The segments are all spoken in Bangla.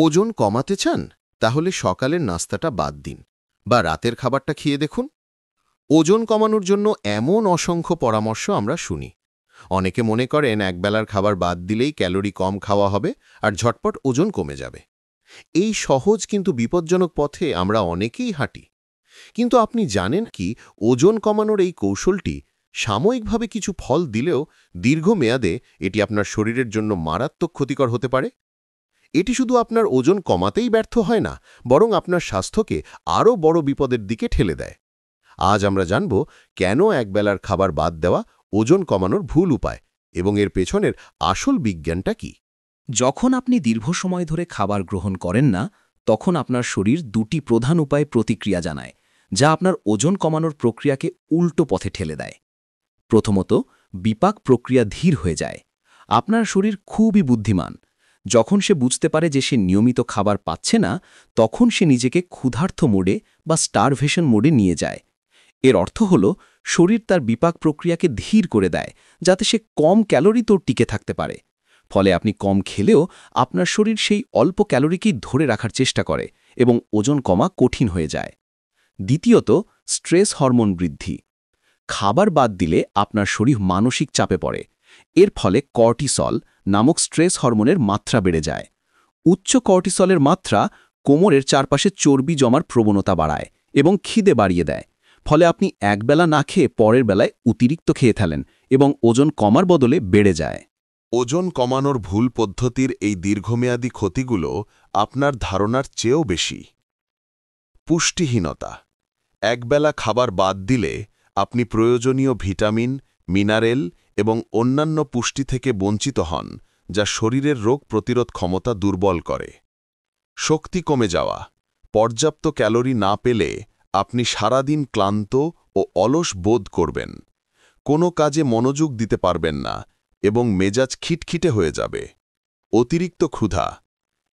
ওজন কমাতে চান? তাহলে সকালের নাস্তাটা বাদ দিন বা রাতের খাবারটা খেয়ে দেখুন। ওজন কমানোর জন্য এমন অসংখ্য পরামর্শ আমরা শুনি। অনেকে মনে করেন একবেলার খাবার বাদ দিলেই ক্যালোরি কম খাওয়া হবে আর ঝটপট ওজন কমে যাবে। এই সহজ কিন্তু বিপজ্জনক পথে আমরা অনেকেই হাঁটি। কিন্তু আপনি জানেন কি, ওজন কমানোর এই কৌশলটি সাময়িকভাবে কিছু ফল দিলেও দীর্ঘমেয়াদে এটি আপনার শরীরের জন্য মারাত্মক ক্ষতিকর হতে পারে। এটি শুধু আপনার ওজন কমাতেই ব্যর্থ হয় না, বরং আপনার স্বাস্থ্যকে আরও বড় বিপদের দিকে ঠেলে দেয়। আজ আমরা জানব কেন একবেলার খাবার বাদ দেওয়া ওজন কমানোর ভুল উপায় এবং এর পেছনের আসল বিজ্ঞানটা কি। যখন আপনি দীর্ঘ সময় ধরে খাবার গ্রহণ করেন না, তখন আপনার শরীর দুটি প্রধান উপায়ে প্রতিক্রিয়া জানায়, যা আপনার ওজন কমানোর প্রক্রিয়াকে উল্টো পথে ঠেলে দেয়। প্রথমত, বিপাক প্রক্রিয়া ধীর হয়ে যায়। আপনার শরীর খুবই বুদ্ধিমান। যখন সে বুঝতে পারে যে সে নিয়মিত খাবার পাচ্ছে না, তখন সে নিজেকে ক্ষুধার্ত মোডে বা স্টারভেশন মোডে নিয়ে যায়। এর অর্থ হল, শরীর তার বিপাক প্রক্রিয়াকে ধীর করে দেয়, যাতে সে কম ক্যালোরিতেও টিকে থাকতে পারে। ফলে আপনি কম খেলেও আপনার শরীর সেই অল্প ক্যালোরিকেই ধরে রাখার চেষ্টা করে এবং ওজন কমা কঠিন হয়ে যায়। দ্বিতীয়ত, স্ট্রেস হরমোন বৃদ্ধি। খাবার বাদ দিলে আপনার শরীর মানসিক চাপে পড়ে। এর ফলে কর্টিসল নামক স্ট্রেস হরমোনের মাত্রা বেড়ে যায়। উচ্চ কর্টিসলের মাত্রা কোমরের চারপাশে চর্বি জমার প্রবণতা বাড়ায় এবং খিদে বাড়িয়ে দেয়। ফলে আপনি একবেলা না খেয়ে পরের বেলায় অতিরিক্ত খেয়ে ফেলেন এবং ওজন কমার বদলে বেড়ে যায়। ওজন কমানোর ভুল পদ্ধতির এই দীর্ঘমেয়াদী ক্ষতিগুলো আপনার ধারণার চেয়েও বেশি। পুষ্টিহীনতা। একবেলা খাবার বাদ দিলে আপনি প্রয়োজনীয় ভিটামিন, মিনারেল এবং অন্যান্য পুষ্টি থেকে বঞ্চিত হন, যা শরীরের রোগ প্রতিরোধ ক্ষমতা দুর্বল করে। শক্তি কমে যাওয়া। পর্যাপ্ত ক্যালোরি না পেলে আপনি সারাদিন ক্লান্ত ও অলস বোধ করবেন। কোনো কাজে মনোযোগ দিতে পারবেন না এবং মেজাজ খিটখিটে হয়ে যাবে। অতিরিক্ত ক্ষুধা।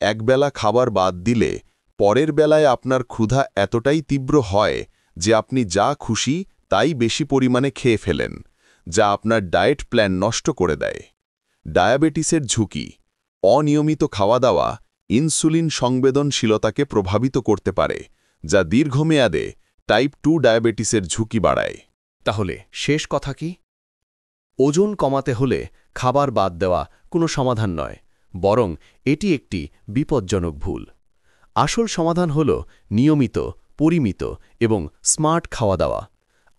একবেলা খাবার বাদ দিলে পরের বেলায় আপনার ক্ষুধা এতটাই তীব্র হয় যে আপনি যা খুশি তাই বেশি পরিমাণে খেয়ে ফেলেন, যা আপনার ডায়েট প্ল্যান নষ্ট করে দেয়। ডায়াবেটিসের ঝুঁকি। অনিয়মিত খাওয়া দাওয়া ইনসুলিন সংবেদনশীলতাকে প্রভাবিত করতে পারে, যা দীর্ঘমেয়াদে টাইপ 2 ডায়াবেটিসের ঝুঁকি বাড়ায়। তাহলে শেষ কথা কি? ওজন কমাতে হলে খাবার বাদ দেওয়া কোনো সমাধান নয়, বরং এটি একটি বিপজ্জনক ভুল। আসল সমাধান হল নিয়মিত, পরিমিত এবং স্মার্ট খাওয়া দাওয়া।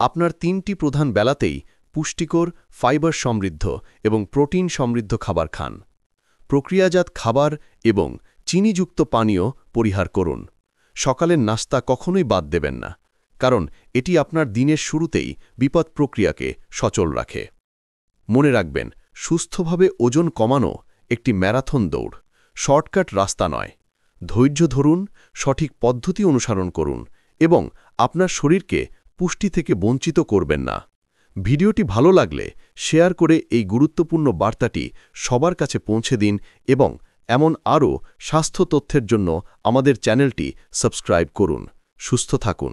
আপনার 3টি প্রধান বেলাতেই পুষ্টিকর, ফাইবার সমৃদ্ধ এবং প্রোটিন সমৃদ্ধ খাবার খান। প্রক্রিয়াজাত খাবার এবং চিনিযুক্ত পানীয় পরিহার করুন। সকালের নাস্তা কখনোই বাদ দেবেন না, কারণ এটি আপনার দিনের শুরুতেই বিপদ প্রক্রিয়াকে সচল রাখে। মনে রাখবেন, সুস্থভাবে ওজন কমানো একটি ম্যারাথন দৌড়, শর্টকাট রাস্তা নয়। ধৈর্য ধরুন, সঠিক পদ্ধতি অনুসরণ করুন এবং আপনার শরীরকে পুষ্টি থেকে বঞ্চিত করবেন না। ভিডিওটি ভালো লাগলে শেয়ার করে এই গুরুত্বপূর্ণ বার্তাটি সবার কাছে পৌঁছে দিন এবং এমন আরও স্বাস্থ্য তথ্যের জন্য আমাদের চ্যানেলটি সাবস্ক্রাইব করুন। সুস্থ থাকুন।